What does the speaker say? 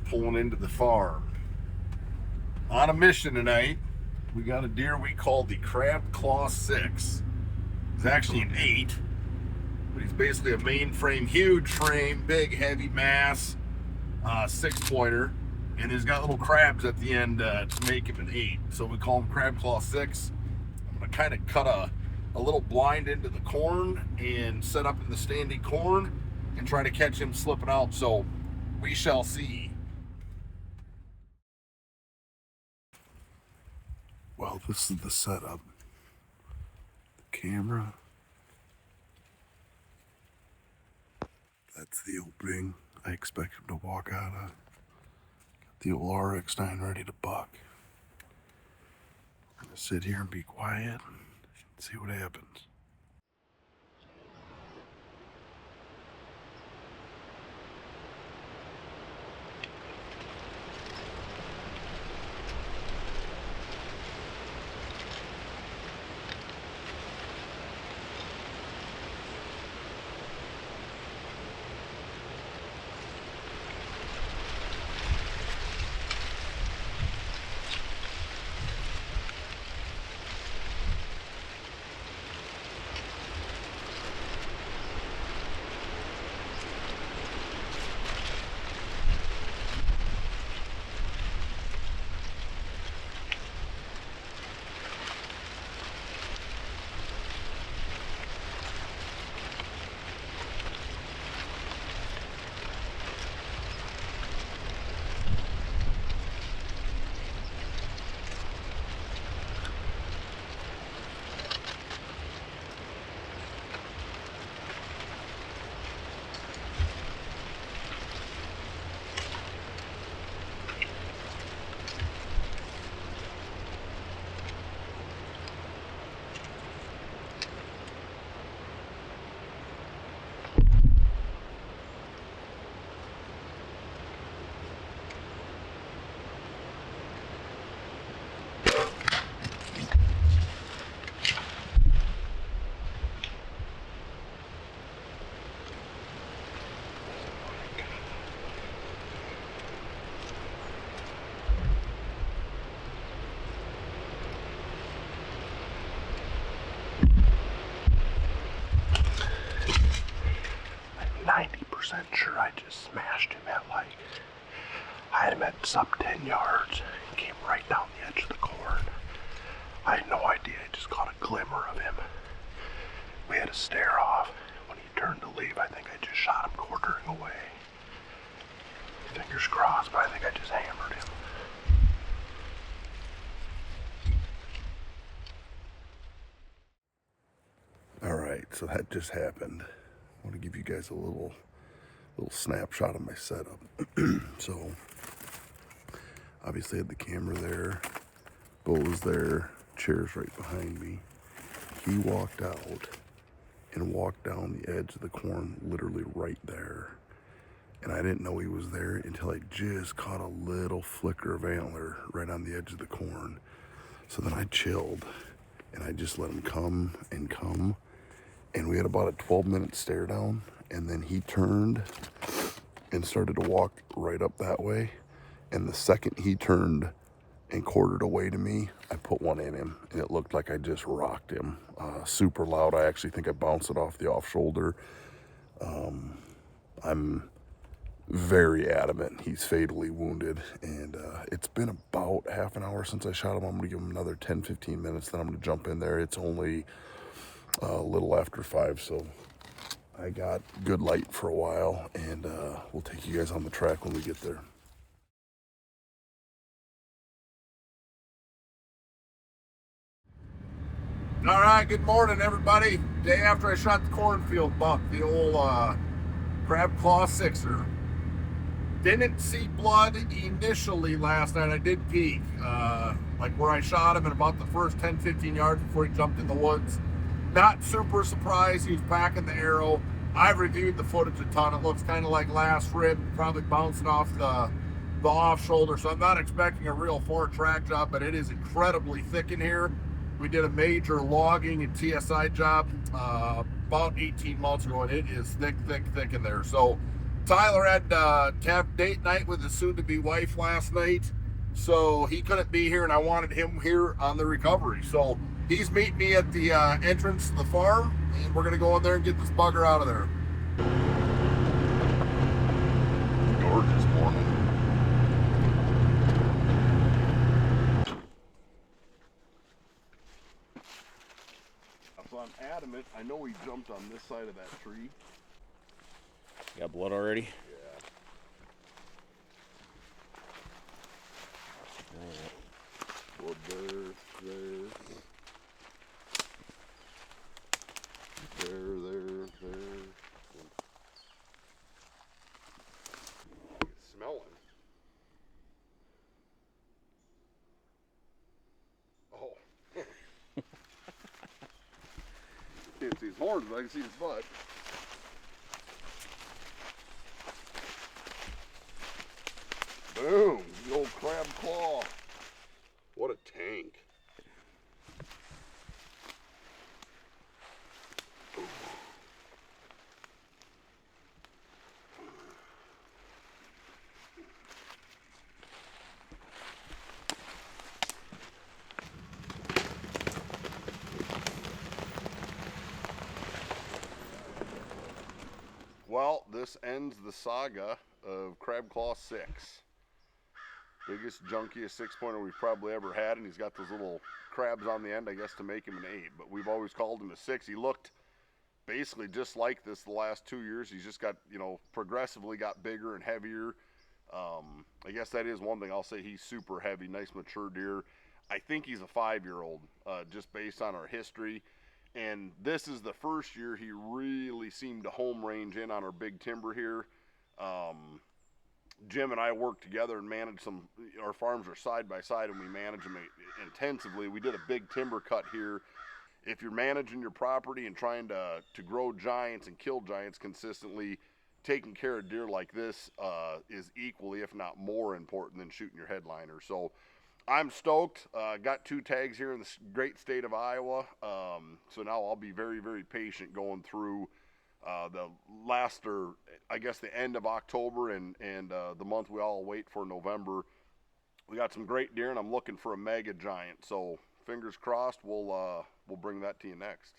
pulling into the farm. On a mission tonight, we got a deer we call the Crab Claw 6. He's actually an 8, but he's basically a mainframe, huge frame, big, heavy mass, 6-pointer, and he's got little crabs at the end to make him an 8. So we call him Crab Claw 6. I'm going to kind of cut a little blind into the corn and set up in the standing corn and try to catch him slipping out. So we shall see. Well, this is the setup. The camera. That's the opening I expect him to walk out of. Got the old RX-9 ready to buck. I'm gonna sit here and be quiet and see what happens. Sure, I just smashed him at I had him at sub 10 yards. He came right down the edge of the corn. I had no idea. I just caught a glimmer of him. We had a stare off. When he turned to leave, I think I just shot him quartering away. Fingers crossed, but I think I just hammered him. All right, so that just happened. I want to give you guys a little snapshot of my setup. So obviously I had the camera there, Bo was there, chairs right behind me. He walked out and walked down the edge of the corn, literally right there. And I didn't know he was there until I just caught a little flicker of antler right on the edge of the corn. So then I chilled and I just let him come and come. And we had about a 12-minute stare down. And then he turned and started to walk right up that way. And the second he turned and quartered away to me, I put one in him. And it looked like I just rocked him. Super loud. I actually think I bounced it off the off shoulder. I'm very adamant he's fatally wounded. And it's been about half an hour since I shot him. I'm going to give him another 10-15 minutes. Then I'm going to jump in there. It's only a little after 5, so I got good light for a while, and we'll take you guys on the track when we get there. All right, good morning, everybody. Day after I shot the cornfield buck, the old Crab Claw 6er. Didn't see blood initially last night. I did peek, like where I shot him in about the first 10-15 yards before he jumped in the woods. Not super surprised he was packing the arrow. I've reviewed the footage a ton. It looks kind of like last rib, probably bouncing off the off shoulder. So I'm not expecting a real far track job, but it is incredibly thick in here. We did a major logging and TSI job about 18 months ago, and it is thick in there. So Tyler had have date night with his soon-to-be wife last night, so he couldn't be here, and I wanted him here on the recovery. So he's meeting me at the entrance to the farm, and we're gonna go in there and get this bugger out of there. Gorgeous morning. So I'm adamant. I know he jumped on this side of that tree. You got blood already? Yeah. Blood there. Smelling. Oh. Can't see his horns, but I can see his butt. Boom! The old crab claw. What a tank. Well, this ends the saga of Crab Claw 6. Biggest, junkiest 6-pointer we've probably ever had, and he's got those little crabs on the end, I guess, to make him an 8. But we've always called him a 6. He looked basically just like this the last 2 years. He's just got, you know, progressively got bigger and heavier. I guess that is one thing I'll say. He's super heavy, nice mature deer. I think he's a 5-year-old, just based on our history. And this is the first year he really seemed to home range in on our big timber here. Jim and I work together and manage some, our farms are side by side and we manage them intensively. We did a big timber cut here. If you're managing your property and trying to grow giants and kill giants consistently, taking care of deer like this is equally, if not more important than shooting your headliner. So I'm stoked. Got 2 tags here in the great state of Iowa. So now I'll be very, very patient going through the last, or I guess the end of October and the month we all wait for, November. We got some great deer, and I'm looking for a mega giant. So fingers crossed, we'll bring that to you next.